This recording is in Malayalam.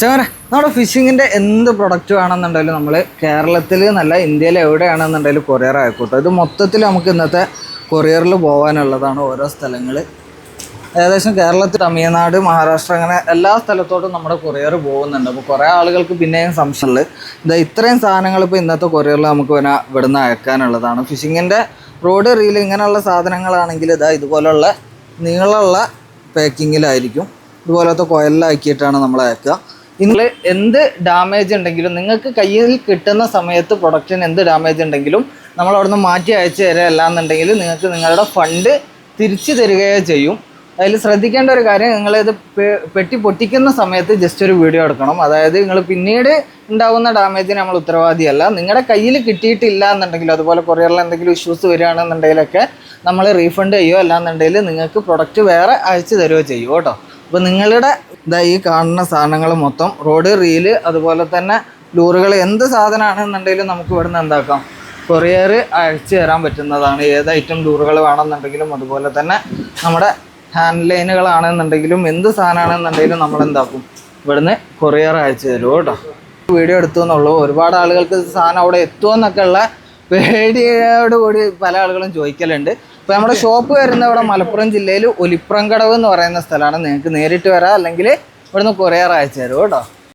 ചങ്ങനെ നമ്മുടെ ഫിഷിങ്ങിൻ്റെ എന്ത് പ്രൊഡക്റ്റ് വേണമെന്നുണ്ടെങ്കിലും നമ്മൾ കേരളത്തിൽ നല്ല ഇന്ത്യയിൽ എവിടെയാണെന്നുണ്ടെങ്കിലും കൊറിയർ ആയിക്കോട്ടെ. ഇത് മൊത്തത്തിൽ നമുക്ക് ഇന്നത്തെ കൊറിയറിൽ പോകാനുള്ളതാണ്. ഓരോ സ്ഥലങ്ങൾ ഏകദേശം കേരളത്തിൽ, തമിഴ്നാട്, മഹാരാഷ്ട്ര, അങ്ങനെ എല്ലാ സ്ഥലത്തോട്ടും നമ്മുടെ കൊറിയർ പോകുന്നുണ്ട്. അപ്പോൾ കുറേ ആളുകൾക്ക് പിന്നെയും സംശയമുള്ളത് ഇത്രയും സാധനങ്ങൾ ഇപ്പോൾ ഇന്നത്തെ കൊറിയറിൽ നമുക്ക് ഇവിടുന്ന് അയക്കാനുള്ളതാണ്. ഫിഷിങ്ങിൻ്റെ റോഡ്, റീൽ ഇങ്ങനെയുള്ള സാധനങ്ങളാണെങ്കിൽ ഇതുപോലുള്ള നീളമുള്ള പാക്കിങ്ങിലായിരിക്കും. ഇതുപോലത്തെ കൊയലിലാക്കിയിട്ടാണ് നമ്മൾ അയക്കുക. നിങ്ങൾ എന്ത് ഡാമേജ് ഉണ്ടെങ്കിലും, നിങ്ങൾക്ക് കയ്യിൽ കിട്ടുന്ന സമയത്ത് പ്രൊഡക്റ്റിന് എന്ത് ഡാമേജ് ഉണ്ടെങ്കിലും നമ്മൾ അവിടുന്ന് മാറ്റി അയച്ചു തരികയല്ലാന്നുണ്ടെങ്കിൽ നിങ്ങൾക്ക് നിങ്ങളുടെ ഫണ്ട് തിരിച്ചു തരികയോ ചെയ്യും. അതിൽ ശ്രദ്ധിക്കേണ്ട ഒരു കാര്യം, നിങ്ങളിത് പെട്ടി പൊട്ടിക്കുന്ന സമയത്ത് ജസ്റ്റ് ഒരു വീഡിയോ എടുക്കണം. അതായത് നിങ്ങൾ പിന്നീട് ഉണ്ടാകുന്ന ഡാമേജിന് നമ്മൾ ഉത്തരവാദിയല്ല. നിങ്ങളുടെ കയ്യിൽ കിട്ടിയിട്ടില്ല എന്നുണ്ടെങ്കിൽ, അതുപോലെ കൊറിയറിൽ എന്തെങ്കിലും ഇഷ്യൂസ് വരികയാണെന്നുണ്ടെങ്കിലൊക്കെ നമ്മൾ റീഫണ്ട് ചെയ്യുമോ, അല്ലാന്നുണ്ടെങ്കിൽ നിങ്ങൾക്ക് പ്രൊഡക്റ്റ് വേറെ അയച്ചു തരുകയോ ചെയ്യും കേട്ടോ. അപ്പോൾ നിങ്ങളുടെ ഈ കാണുന്ന സാധനങ്ങൾ മൊത്തം റോഡ്, റീല്, അതുപോലെ തന്നെ ലൂറുകൾ, എന്ത് സാധനമാണെന്നുണ്ടെങ്കിലും നമുക്ക് ഇവിടുന്ന് എന്താക്കാം, കൊറിയർ അയച്ചു തരാൻ പറ്റുന്നതാണ്. ഏത് ഐറ്റം ലൂറുകൾ വേണമെന്നുണ്ടെങ്കിലും, അതുപോലെ തന്നെ നമ്മുടെ ഹാൻഡ് ലൈനുകളാണെന്നുണ്ടെങ്കിലും, എന്ത് സാധനമാണെന്നുണ്ടെങ്കിലും നമ്മൾ എന്താക്കും, ഇവിടുന്ന് കൊറിയർ അയച്ചു തരും കേട്ടോ. വീഡിയോ എടുത്തു എന്നുള്ളൂ. ഒരുപാട് ആളുകൾക്ക് സാധനം അവിടെ എത്തുമെന്നൊക്കെ ഉള്ള പേടിയോടുകൂടി പല ആളുകളും ചോദിക്കലുണ്ട്. ഇപ്പോൾ നമ്മുടെ ഷോപ്പ് വരുന്നത് ഇവിടെ മലപ്പുറം ജില്ലയിൽ ഒലിപ്രംകടവ് എന്ന് പറയുന്ന സ്ഥലമാണ്. നിങ്ങൾക്ക് നേരിട്ട് വരാം, അല്ലെങ്കിൽ ഇവിടുന്ന് കൊറിയർ അയച്ചു തരും കേട്ടോ.